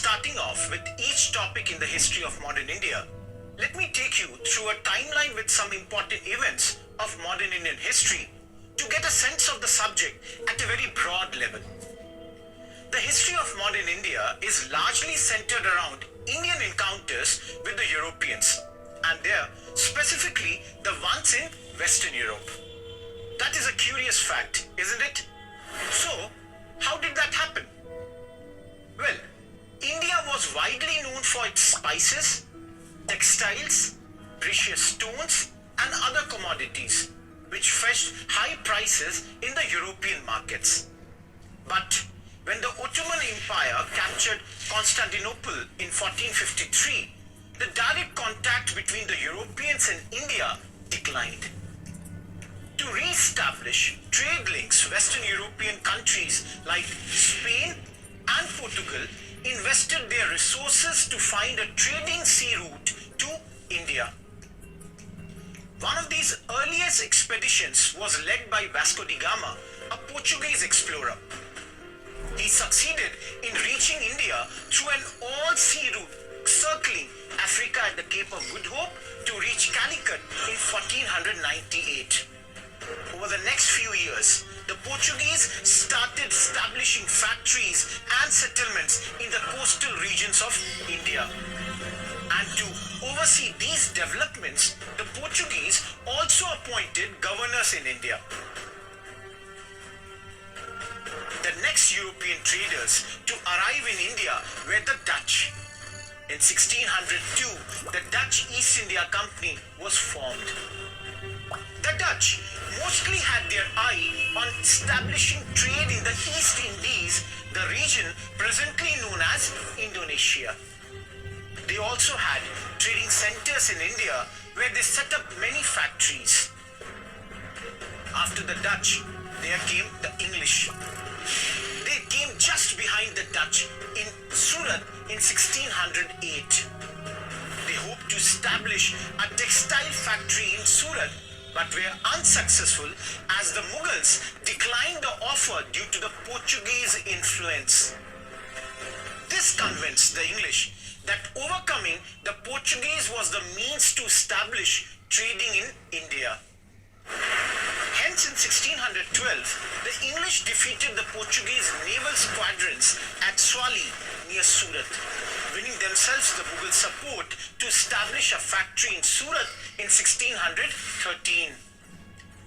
Starting off with each topic in the history of modern India, let me take you through a timeline with some important events of modern Indian history to get a sense of the subject at a very broad level. The history of modern India is largely centered around Indian encounters with the Europeans, and there specifically the ones in Western Europe. That is a curious fact, isn't it? So, how did that happen? Well, India was widely known for its spices, textiles, precious stones, and other commodities, which fetched high prices in the European markets. But when the Ottoman Empire captured Constantinople in 1453, the direct contact between the Europeans and India declined. To re-establish trade links, Western European countries like Spain and Portugal invested their resources to find a trading sea route to India. One of these earliest expeditions was led by Vasco da Gama, a Portuguese explorer. He succeeded in reaching India through an all-sea route, circling Africa at the Cape of Good Hope to reach Calicut in 1498. Over the next few years, the Portuguese started establishing factories and settlements in the coastal regions of India. And to oversee these developments, the Portuguese also appointed governors in India. The next European traders to arrive in India were the Dutch. In 1602, the Dutch East India Company was formed. The Dutch mostly had their eye on establishing trade in the East Indies, the region presently known as Indonesia. They also had trading centers in India where they set up many factories. After the Dutch, there came the English. They came just behind the Dutch in Surat in 1608. They hoped to establish a textile factory in Surat, but were unsuccessful as the Mughals declined the offer due to the Portuguese influence. This convinced the English that overcoming the Portuguese was the means to establish trading in India. Hence, in 1612, the English defeated the Portuguese naval squadrons at Swali near Surat, winning themselves the Mughal support to establish a factory in Surat in 1613.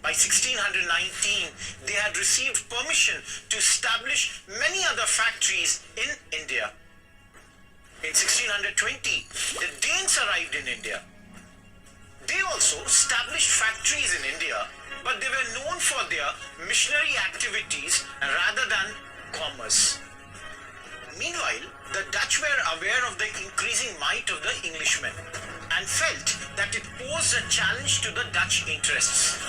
By 1619, they had received permission to establish many other factories in India. In 1620, the Danes arrived in India. They also established factories in India, but they were known for their missionary activities rather than commerce. Meanwhile, the Dutch were aware of the increasing might of the Englishmen and felt that it posed a challenge to the Dutch interests.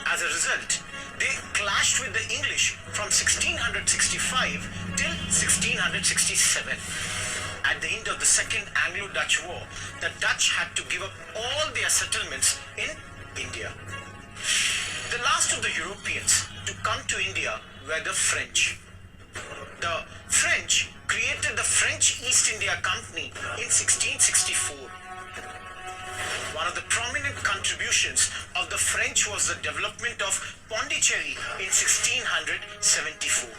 As a result, they clashed with the English from 1665 till 1667. At the end of the Second Anglo-Dutch War, the Dutch had to give up all their settlements in India. The last of the Europeans to come to India were the French. The French created the French East India Company in 1664. One of the prominent contributions of the French was the development of Pondicherry in 1674.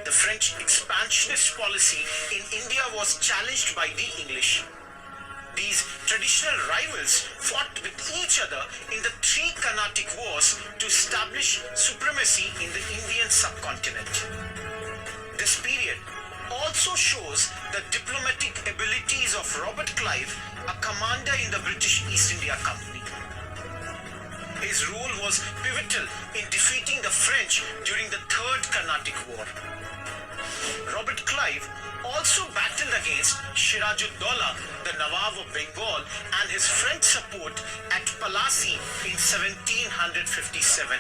The French expansionist policy in India was challenged by the English. These traditional rivals fought with each other in the three Carnatic Wars to establish supremacy in the Indian subcontinent. This period also shows the diplomatic abilities of Robert Clive, a commander in the British East India Company. His role was pivotal in defeating the French during the Third Carnatic War. Robert Clive also battled against Siraj-ud-Daulah, the Nawab of Bengal, and his French support at Plassey in 1757.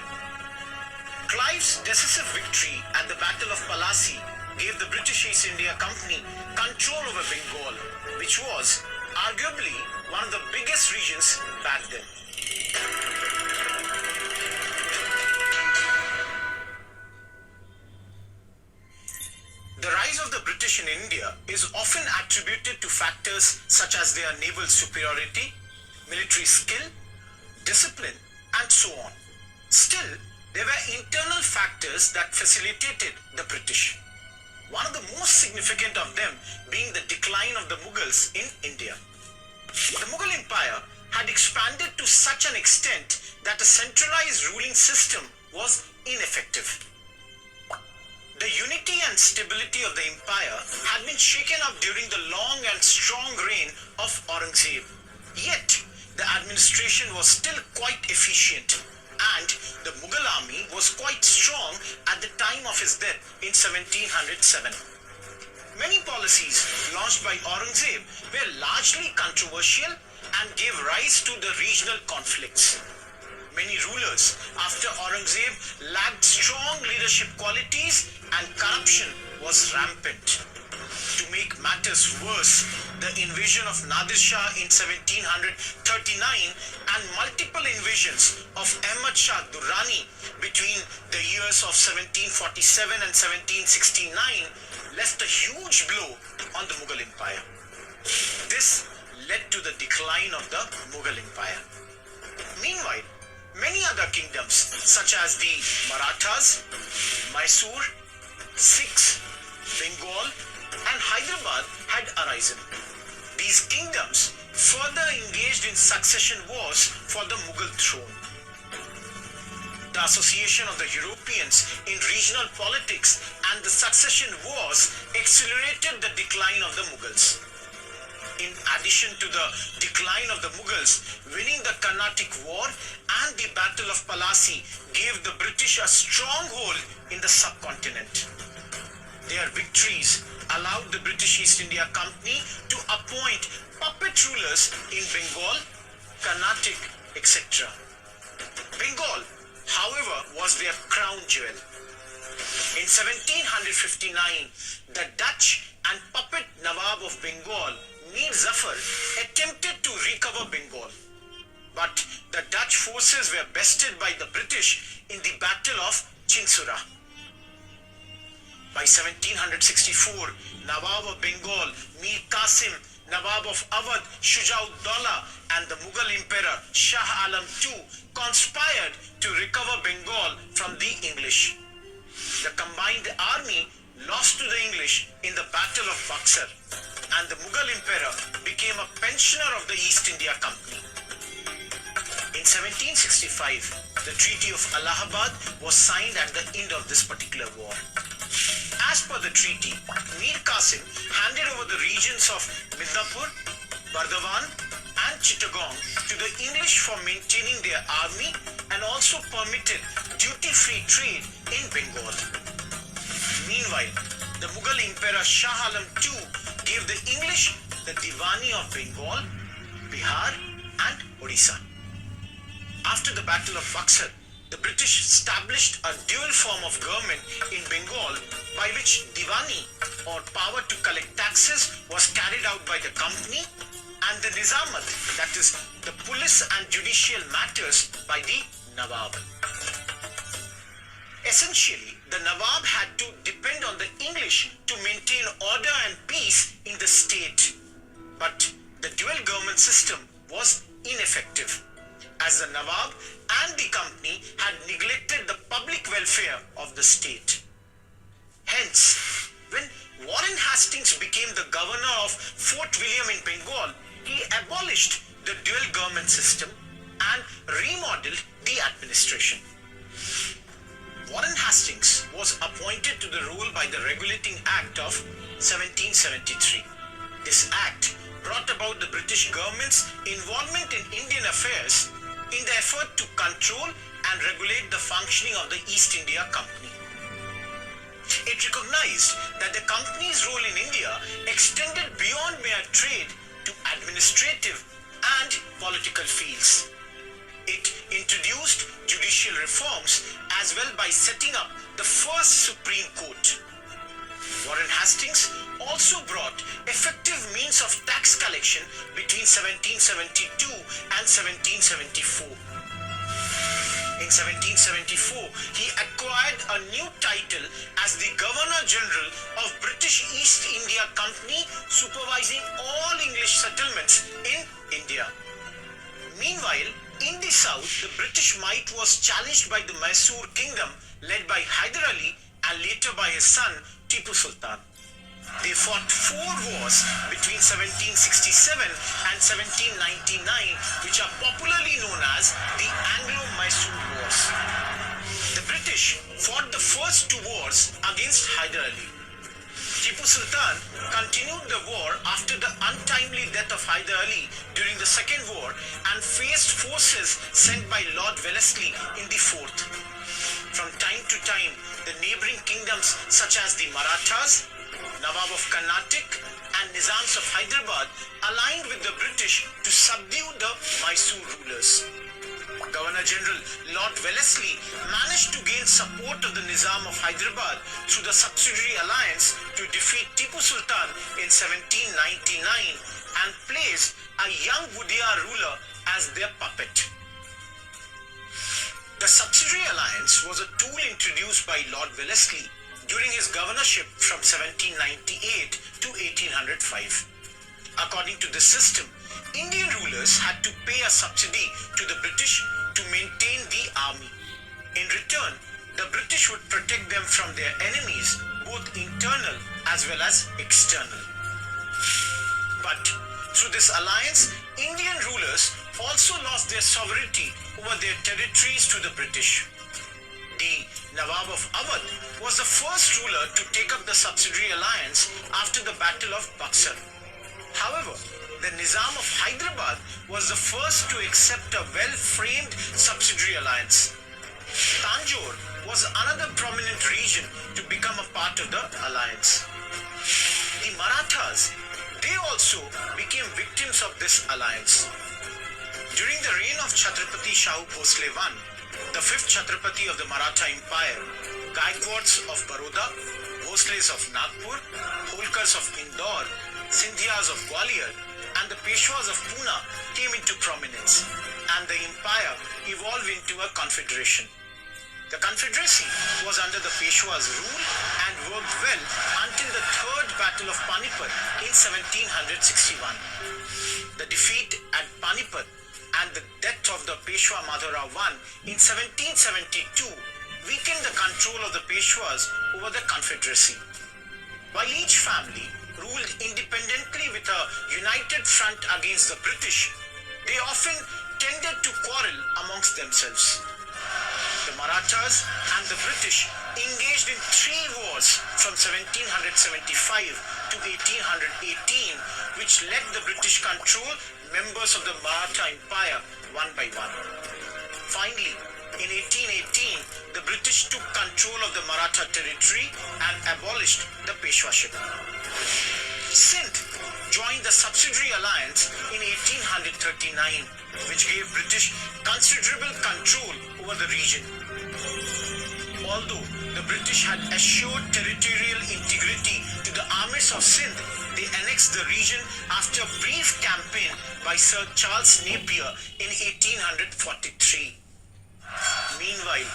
Clive's decisive victory at the Battle of Plassey gave the British East India Company control over Bengal, which was arguably one of the biggest regions back then. The rise of the British in India is often attributed to factors such as their naval superiority, military skill, discipline, and so on. Still, there were internal factors that facilitated the British. One of the most significant of them being the decline of the Mughals in India. The Mughal Empire had expanded to such an extent that a centralized ruling system was ineffective. The unity and stability of the empire had been shaken up during the long and strong reign of Aurangzeb. Yet, the administration was still quite efficient, and the Mughal army was quite strong at the time of his death in 1707. Many policies launched by Aurangzeb were largely controversial and gave rise to the regional conflicts. Many rulers after Aurangzeb lacked strong leadership qualities and corruption was rampant. To make matters worse, the invasion of Nadir Shah in 1739 and multiple invasions of Ahmad Shah Durrani between the years of 1747 and 1769 left a huge blow on the Mughal Empire. This led to the decline of the Mughal Empire. Meanwhile, many other kingdoms such as the Marathas, Mysore, Sikhs, Bengal and Hyderabad had arisen. These kingdoms further engaged in succession wars for the Mughal throne. The association of the Europeans in regional politics and the succession wars accelerated the decline of the Mughals. In addition to the decline of the Mughals, winning the Carnatic War and the Battle of Palasi gave the British a stronghold in the subcontinent. Their victories allowed the British East India Company to appoint puppet rulers in Bengal, Carnatic, etc. Bengal, however, was their crown jewel. In 1759, the Dutch and puppet Nawab of Bengal, Mir Zafar, attempted to recover Bengal. But the Dutch forces were bested by the British in the Battle of Chinsura. By 1764, Nawab of Bengal, Mir Qasim, Nawab of Awadh, Shuja-ud-Dawla and the Mughal Emperor Shah Alam II conspired to recover Bengal from the English. The combined army lost to the English in the Battle of Buxar, and the Mughal Emperor became a pensioner of the East India Company. In 1765, the Treaty of Allahabad was signed at the end of this particular war. As per the treaty, Mir Qasim handed over the regions of Midnapur, Bardhaman and Chittagong to the English for maintaining their army and also permitted duty-free trade in Bengal. Meanwhile, the Mughal Emperor Shah Alam II gave the English the Diwani of Bengal, Bihar and Odisha. After the Battle of Buxar, the British established a dual form of government in Bengal by which Diwani or power to collect taxes was carried out by the company and the Nizamat, that is the police and judicial matters, by the Nawab. Essentially, the Nawab had to depend on the English to maintain order and peace in the state. But the dual government system was ineffective, as the Nawab and the company had neglected the public welfare of the state. Hence, when Warren Hastings became the governor of Fort William in Bengal, he abolished the dual government system and remodeled the administration. Warren Hastings was appointed to the role by the Regulating Act of 1773. This act brought about the British government's involvement in Indian affairs in the effort to control and regulate the functioning of the East India Company. It recognized that the company's role in India extended beyond mere trade to administrative and political fields. It introduced judicial reforms as well by setting up the first Supreme Court. Warren Hastings also brought effective means of tax collection between 1772 and 1774. In 1774, he acquired a new title as as the Governor General of British East India Company, supervising all English settlements in India. Meanwhile, in the south, the British might was challenged by the Mysore kingdom led by Hyder Ali and later by his son Tipu Sultan. They fought 4 wars between 1767 and 1799, which are popularly known as the Anglo-Mysore Wars. The British fought the first 2 wars against Hyder Ali. Tipu Sultan continued the war after the untimely death of Hyder Ali during the Second War and faced forces sent by Lord Wellesley in the 4th. From time to time, the neighbouring kingdoms such as the Marathas, Nawab of Carnatic and Nizams of Hyderabad aligned with the British to subdue the Mysore rulers. Governor General Lord Wellesley managed to gain support of the Nizam of Hyderabad through the Subsidiary Alliance to defeat Tipu Sultan in 1799 and place a young Wudiyar ruler as their puppet. The Subsidiary Alliance was a tool introduced by Lord Wellesley during his governorship from 1798 to 1805. According to this system, Indian rulers had to pay a subsidy to the British to maintain the army. In return, the British would protect them from their enemies, both internal as well as external. But through this alliance, Indian rulers also lost their sovereignty over their territories to the British. The Nawab of Awadh was the first ruler to take up the Subsidiary Alliance after the Battle of Buxar. However, the Nizam of Hyderabad was the first to accept a well-framed Subsidiary Alliance. Tanjore was another prominent region to become a part of the alliance. The Marathas, they also became victims of this alliance. During the reign of Chhatrapati Shahu Bhosle I, the 5th Chhatrapati of the Maratha Empire, Gaikwads of Baroda, Bhosles of Nagpur, Holkars of Indore, Sindhias of Gwalior, and the Peshwas of Pune came into prominence, and the empire evolved into a confederation. The confederacy was under the Peshwas' rule and worked well until the Third Battle of Panipat in 1761. The defeat at Panipat and the death of the Peshwa Madhavrao I in 1772 weakened the control of the Peshwas over the confederacy. While each family ruled independently with a united front against the British, they often tended to quarrel amongst themselves. The Marathas and the British engaged in 3 wars from 1775 to 1818, which let the British control members of the Maratha Empire one by one. Finally, in 1818, the British took control of the Maratha territory and abolished the Peshwaship. Sindh joined the Subsidiary Alliance in 1839, which gave British considerable control over the region. Although the British had assured territorial integrity to the armies of Sindh, they annexed the region after a brief campaign by Sir Charles Napier in 1843. Meanwhile,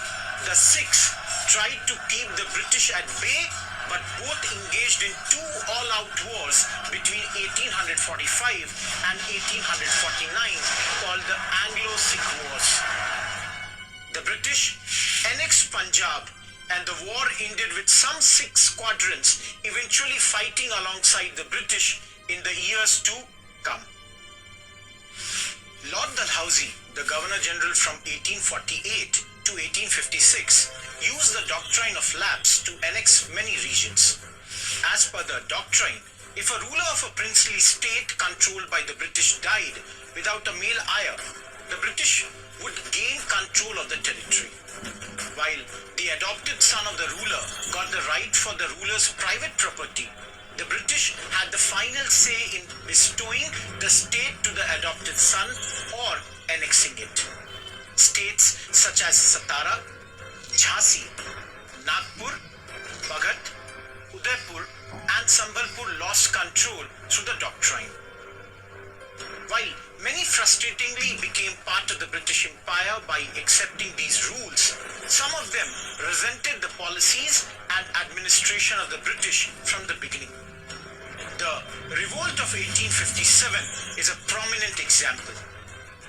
the Sikhs tried to keep the British at bay, but both engaged in 2 all-out wars between 1845 and 1849 called the Anglo-Sikh Wars. The British annexed Punjab and the war ended with some Sikh squadrons eventually fighting alongside the British in the years to come. Lord Dalhousie, the Governor-General from 1848 to 1856, used the doctrine of lapse to annex many regions. As per the doctrine, if a ruler of a princely state controlled by the British died without a male heir, the British would gain control of the territory, while the adopted son of the ruler got the right for the ruler's private property. The British had the final say in bestowing the state to the adopted son or annexing it. States such as Satara, Jhansi, Nagpur, Bhagat, Udaipur and Sambalpur lost control through the doctrine. While many frustratingly became part of the British Empire by accepting these rules, some of them resented the policies and administration administration of the British from the beginning. The Revolt of 1857 is a prominent example.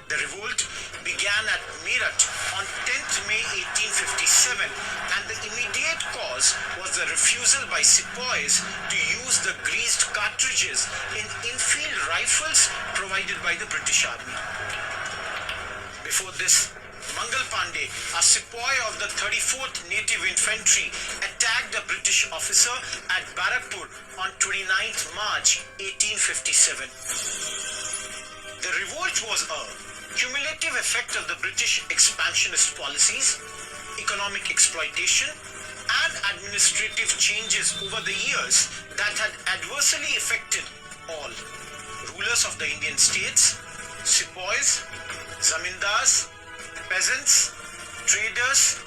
The revolt began at Meerut on 10th May 1857, and the immediate cause was the refusal by sepoys to use the greased cartridges in infield rifles provided by the British Army. Before this, Mughal Pandey, a sepoy of the 34th Native Infantry, attacked a British officer at Barakpur on 29th March 1857. The revolt was a cumulative effect of the British expansionist policies, economic exploitation, and administrative changes over the years that had adversely affected all rulers of the Indian states, sepoys, zamindars, peasants, traders,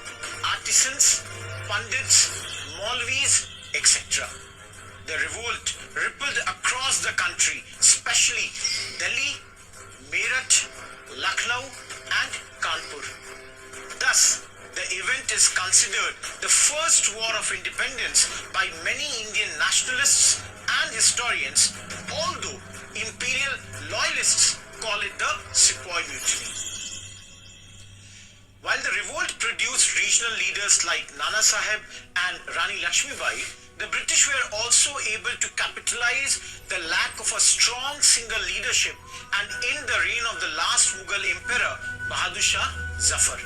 artisans, pandits, Maulvis, etc. The revolt rippled across the country, especially Delhi, Meerut, Lucknow and Kanpur. Thus, the event is considered the first war of independence by many Indian nationalists and historians, although imperial loyalists call it the Sepoy Mutiny. While the revolt produced regional leaders like Nana Sahib and Rani Lakshmibai, the British were also able to capitalize the lack of a strong single leadership and end the reign of the last Mughal emperor, Bahadur Shah Zafar.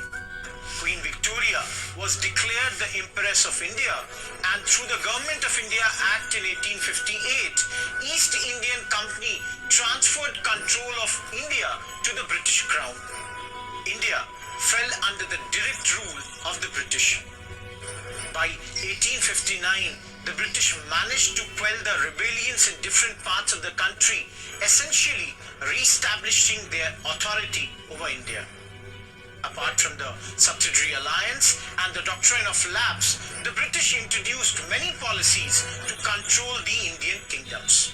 Queen Victoria was declared the Empress of India, and through the Government of India Act in 1858, East Indian Company transferred control of India to the British Crown. India fell under the direct rule of the British. By 1859, the British managed to quell the rebellions in different parts of the country, essentially re-establishing their authority over India. Apart from the Substantive Alliance and the doctrine of lapse, the British introduced many policies to control the Indian kingdoms.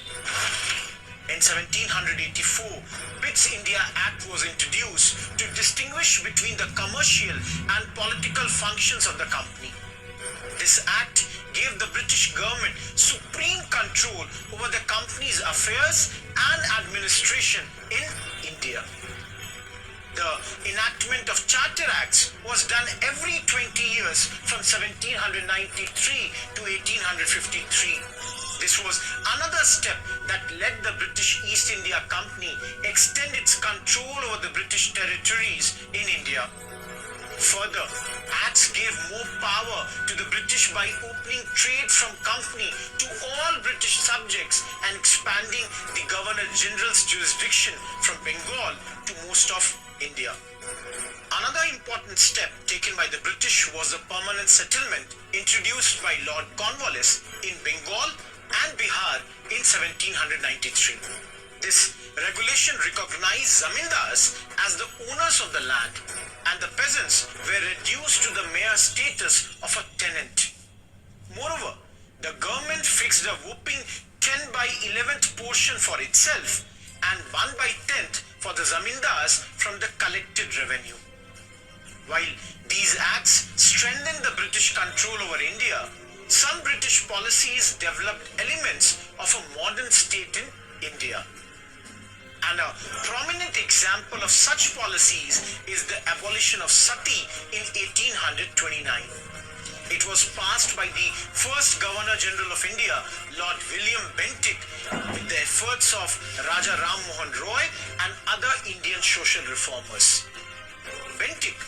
In 1784, Pitt's India Act was introduced to distinguish between the commercial and political functions of the company. This act gave the British government supreme control over the company's affairs and administration in India. The enactment of Charter Acts was done every 20 years from 1793 to 1853. This was another step that led the British East India Company extend its control over the British territories in India. Further, acts gave more power to the British by opening trade from company to all British subjects and expanding the Governor-General's jurisdiction from Bengal to most of India. Another important step taken by the British was the permanent settlement introduced by Lord Cornwallis in Bengal and Bihar in 1793. This regulation recognized zamindars as the owners of the land, and the peasants were reduced to the mere status of a tenant. Moreover, the government fixed a whopping 10 by 11th portion for itself and 1 by 10th for the zamindars from the collected revenue. While these acts strengthened the British control over India, some British policies developed elements of a modern state in India. And a prominent example of such policies is the abolition of sati in 1829. It was passed by the first Governor-General of India, Lord William Bentinck, with the efforts of Raja Ram Mohan Roy and other Indian social reformers. Bentinck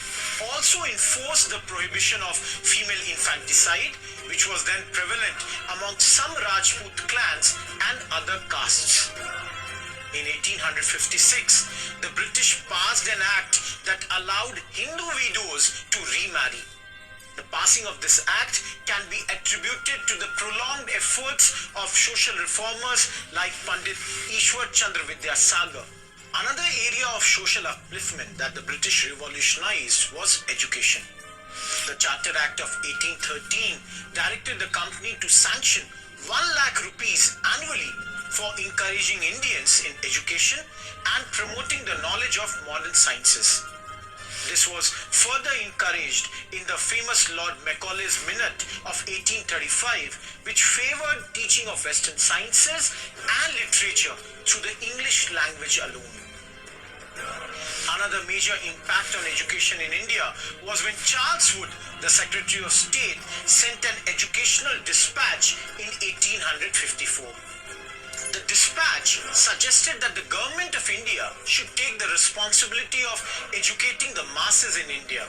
also enforced the prohibition of female infanticide, which was then prevalent among some Rajput clans and other castes. In 1856, the British passed an act that allowed Hindu widows to remarry. The passing of this act can be attributed to the prolonged efforts of social reformers like Pandit Ishwar Chandra Vidyasagar. Another area of social upliftment that the British revolutionized was education. The Charter Act of 1813 directed the company to sanction 1 lakh rupees annually for encouraging Indians in education and promoting the knowledge of modern sciences. This was further encouraged in the famous Lord Macaulay's Minute of 1835, which favored teaching of Western sciences and literature through the English language alone. Another major impact on education in India was when Charles Wood, the Secretary of State, sent an educational dispatch in 1854. The dispatch suggested that the government of India should take the responsibility of educating the masses in India.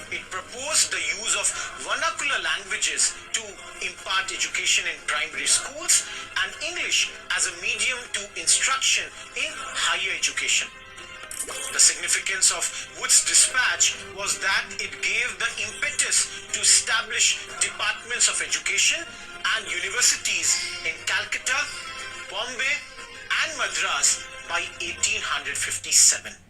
It proposed the use of vernacular languages to impart education in primary schools and English as a medium to instruction in higher education. The significance of Wood's dispatch was that it gave the impetus to establish departments of education and universities in Calcutta, Bombay and Madras by 1857.